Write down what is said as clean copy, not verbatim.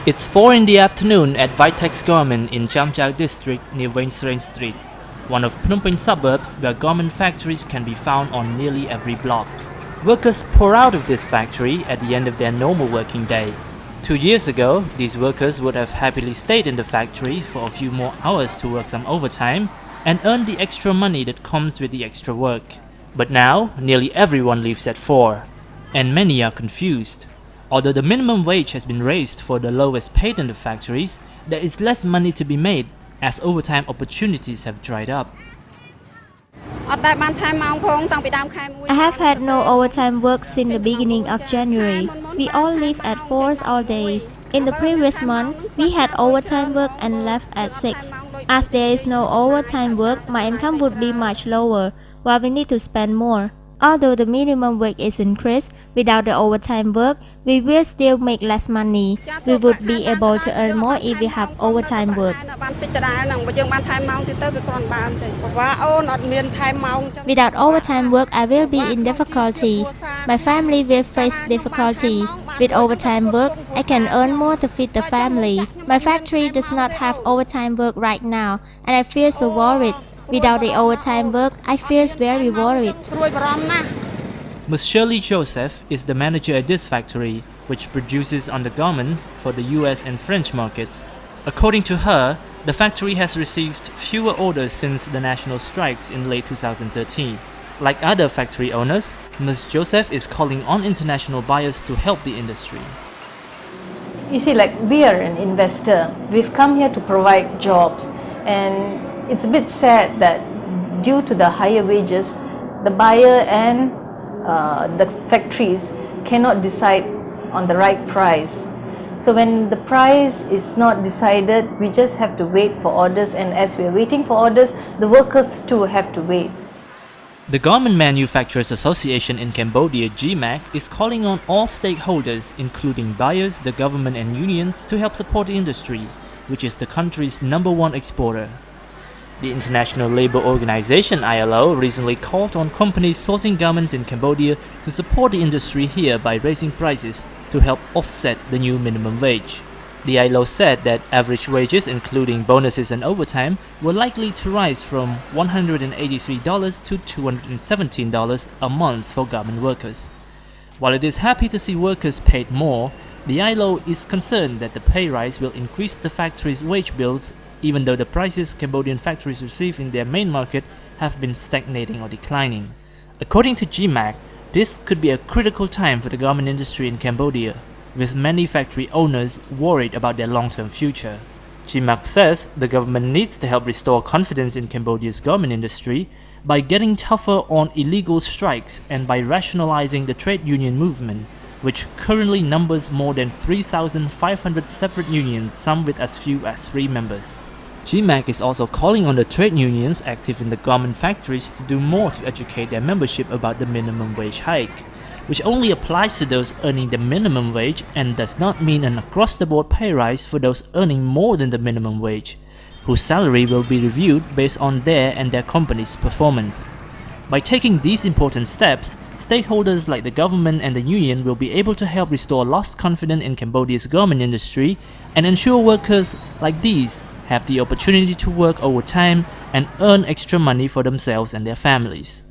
It's 4 in the afternoon at Vitex Garment in Jamjao district near Wainsrain Street, one of Phnom Penh suburbs where garment factories can be found on nearly every block. Workers pour out of this factory at the end of their normal working day. 2 years ago, these workers would have happily stayed in the factory for a few more hours to work some overtime and earn the extra money that comes with the extra work. But now, nearly everyone leaves at 4, and many are confused. Although the minimum wage has been raised for the lowest paid in the factories, there is less money to be made as overtime opportunities have dried up. I have had no overtime work since the beginning of January. We all leave at 4 all days. In the previous month, we had overtime work and left at 6. As there is no overtime work, my income would be much lower, while we need to spend more. Although the minimum wage is increased, without the overtime work, we will still make less money. We would be able to earn more if we have overtime work. Without overtime work, I will be in difficulty. My family will face difficulty. With overtime work, I can earn more to feed the family. My factory does not have overtime work right now, and I feel so worried. Without the overtime work, I feel very worried. Ms. Shirley Joseph is the manager at this factory, which produces undergarment for the US and French markets. According to her, the factory has received fewer orders since the national strikes in late 2013. Like other factory owners, Ms. Joseph is calling on international buyers to help the industry. You see, like, we are an investor. We've come here to provide jobs, and it's a bit sad that due to the higher wages, the buyer and the factories cannot decide on the right price. So when the price is not decided, we just have to wait for orders, and as we are waiting for orders, the workers too have to wait. The Garment Manufacturers Association in Cambodia, GMAC, is calling on all stakeholders, including buyers, the government and unions, to help support the industry, which is the country's #1 exporter. The International Labour Organization ILO recently called on companies sourcing garments in Cambodia to support the industry here by raising prices to help offset the new minimum wage. The ILO said that average wages, including bonuses and overtime, were likely to rise from $183 to $217 a month for garment workers. While it is happy to see workers paid more, the ILO is concerned that the pay rise will increase the factory's wage bills, even though the prices Cambodian factories receive in their main market have been stagnating or declining. According to GMAC, this could be a critical time for the garment industry in Cambodia, with many factory owners worried about their long-term future. GMAC says the government needs to help restore confidence in Cambodia's garment industry by getting tougher on illegal strikes and by rationalizing the trade union movement, which currently numbers more than 3,500 separate unions, some with as few as 3 members. GMAC is also calling on the trade unions active in the garment factories to do more to educate their membership about the minimum wage hike, which only applies to those earning the minimum wage and does not mean an across-the-board pay rise for those earning more than the minimum wage, whose salary will be reviewed based on their and their company's performance. By taking these important steps, stakeholders like the government and the union will be able to help restore lost confidence in Cambodia's garment industry and ensure workers like these have the opportunity to work overtime and earn extra money for themselves and their families.